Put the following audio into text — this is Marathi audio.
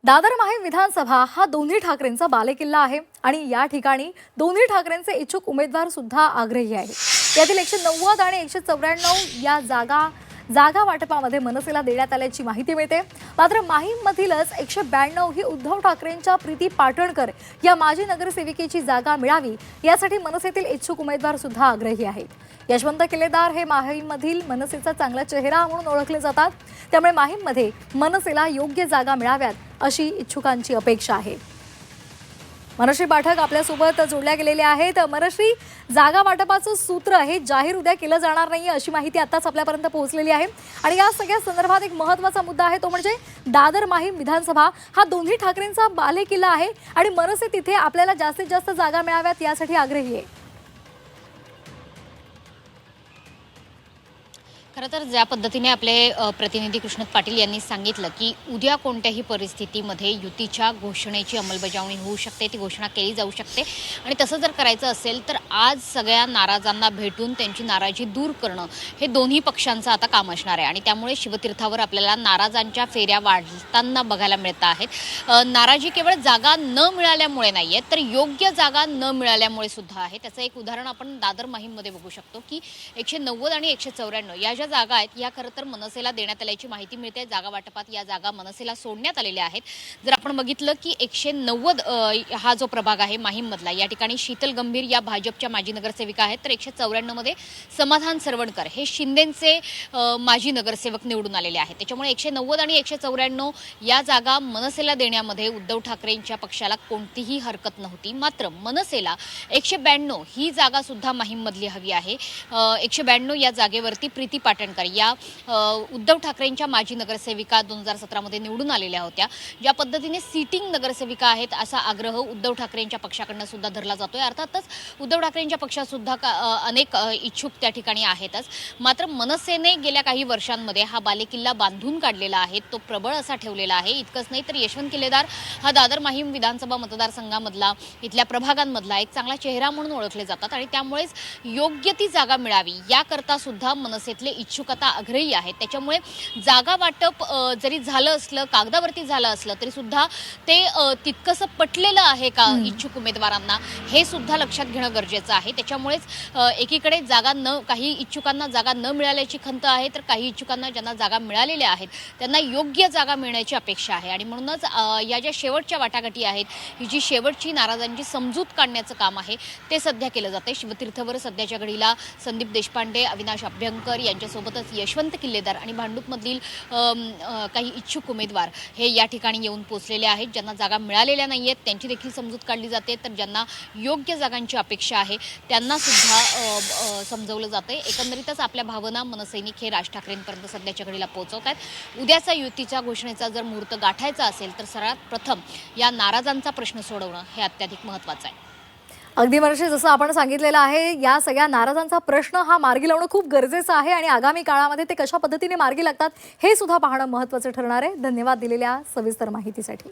दादर माहीम विधानसभा हा दोन्ही ठाकरेंचा बालेकिल्ला आहे आणि या ठिकाणी दोन्ही ठाकरेंचे इच्छुक उमेदवार सुद्धा आग्रही आहेत। यातील 190 आणि 194 या जागा वाटपामध्ये मनसेला देण्यात आल्याची माहिती मिळते। मात्र माहीम मधीलच 192 ही उद्धव ठाकरेंच्या प्रीती पाटणकर या माजी नगरसेविकेची जागा मिळावी यासाठी मनसेतील इच्छुक उमेदवार सुद्धा आग्रही आहेत। यशवंत किल्लेदार हे माहीम मधील मनसेचा चांगला चेहरा म्हणून ओळखले जातात, त्यामुळे माहीम मध्ये मनसेला योग्य जागा मिळाव्यात अशी इच्छुकांची अपेक्षा आहे। मनश्री पाठक आपल्यासोबत जोडल्या गेलेल्या आहेत। मनश्री, जागा वाटपाचं सूत्र हे जाहीर उद्या केलं जाणार नाही अशी माहिती आताच आपल्यापर्यंत पोहोचलेली आहे आणि या सगळ्या संदर्भात एक महत्त्वाचा मुद्दा आहे, तो म्हणजे दादर माहीम विधानसभा हा दोन्ही ठाकरेंचा बालेकिल्ला आहे आणि मनसे तिथे आपल्याला जास्तीत जास्त जागा मिळाव्यात यासाठी आग्रही आहे। खरं तर ज्या पद्धतीने आपले प्रतिनिधी कृष्णत पाटील यांनी सांगितलं की उद्या कोणत्याही परिस्थितीमध्ये युतीच्या घोषणेची अंमलबजावणी होऊ शकते, ती घोषणा केली जाऊ शकते आणि तसं जर करायचं असेल तर आज सगळ्या नाराजांना भेटून त्यांची नाराजी दूर करणं हे दोन्ही पक्षांचं आता काम असणार आहे आणि त्यामुळे शिवतीर्थावर आपल्याला नाराजांच्या फेऱ्या वाढताना बघायला मिळत आहेत। नाराजी केवळ जागा न मिळाल्यामुळे नाही आहे तर योग्य जागा न मिळाल्यामुळे सुद्धा आहे। त्याचं एक उदाहरण आपण दादर माहीममध्ये बघू शकतो की 190 आणि 194 या जागा आहेत या खरं तर मनसेला देण्यात आल्याची माहिती मिळते। जागा वाटपात या जागा मनसेला सोडण्यात आलेल्या आहेत। जर आपण बघितलं की 190 हा जो प्रभाग आहे माहीम मधला, या ठिकाणी शीतल गंभीर या भाजपच्या माजी नगरसेविका आहेत, तर 194 मध्ये समाधान सरवणकर हे शिंदेचे माजी नगरसेवक निवडून आलेले आहेत। त्याच्यामुळे 190 आणि 194 या जागा मनसेला देण्यामध्ये उद्धव ठाकरेंच्या पक्षाला कोणतीही हरकत नव्हती। मात्र मनसेला 192 ही जागा सुद्धा माहीम मधली हवी आहे। 192 या जागेवरती प्रीती पाटणकर या उद्धव ठाकरेंच्या माजी नगरसेविका 2017 मध्ये निवडून आलेल्या होत्या। ज्या पद्धतीने सीटिंग नगरसेविका आहेत असा आग्रह उद्धव ठाकरेंच्या पक्षाकडून सुद्धा धरला जातोय। अर्थातच उद्धव ठाकरेंच्या पक्षात सुद्धा अनेक इच्छुक त्या ठिकाणी आहेतच। मात्र मनसेने गेल्या काही वर्षांमध्ये हा बालेकिल्ला बांधून काढलेला आहे, तो प्रबळ असा ठेवलेला आहे। इतकंच नाही तर यशवंत किल्लेदार हा दादर माहीम विधानसभा मतदारसंघामधला इथल्या प्रभागांमधला एक चांगला चेहरा म्हणून ओळखले जातात आणि त्यामुळेच योग्य ती जागा मिळावी याकरता सुद्धा मनसेतले इच्छुक आता आग्रही आहेत। त्याच्यामुळे जागा वाटप जरी झालं असलं, कागदावरती झालं असलं तरी सुद्धा ते तितकंसं पटलेलं आहे का इच्छुक उमेदवारांना हे सुद्धा लक्षात घेणं गरजेचं आहे। त्याच्यामुळेच एकीकडे काही इच्छुकांना जागा न मिळाल्याची खंत आहे, तर काही इच्छुकांना ज्यांना जागा मिळालेल्या आहेत त्यांना योग्य जागा मिळण्याची अपेक्षा आहे आणि म्हणूनच या ज्या शेवटच्या वाटाघाटी आहेत, ही जी शेवटची नाराजांची समजूत काढण्याचं काम आहे ते सध्या केलं जाते। शिवतीर्थवर सध्याच्या घडीला संदीप देशपांडे, अविनाश अभ्यंकर यांच्यासोबतच यशवंत किल्लेदार आणि भांडूपमधील काही इच्छुक उमेदवार हे या ठिकाणी येऊन पोहोचलेले आहेत। ज्यांना जागा मिळालेल्या नाही आहेत त्यांची देखील समजूत काढली जाते, तर ज्यांना योग्य जागांची अपेक्षा आहे त्यांना सुद्धा समजवलं जाते। एकंदरीतच आपल्या भावना मनसैनिक हे राज ठाकरेंपर्यंत सध्याच्या घडीला पोहोचवत आहेत। उद्याचा युतीच्या घोषणेचा जर मुहूर्त गाठायचा असेल तर सर्वात प्रथम या नाराजांचा प्रश्न सोडवणं हे अत्याधिक महत्त्वाचं आहे। अगदी मनश्री, जसं आपण सांगितलेलं आहे, या सगळ्या नाराजांचा प्रश्न हा मार्गी लावणं खूप गरजेचं आहे आणि आगामी काळामध्ये ते कशा पद्धतीने मार्गी लागतात हे सुद्धा पाहणं महत्त्वाचं ठरणार आहे। धन्यवाद दिलेल्या सविस्तर माहितीसाठी।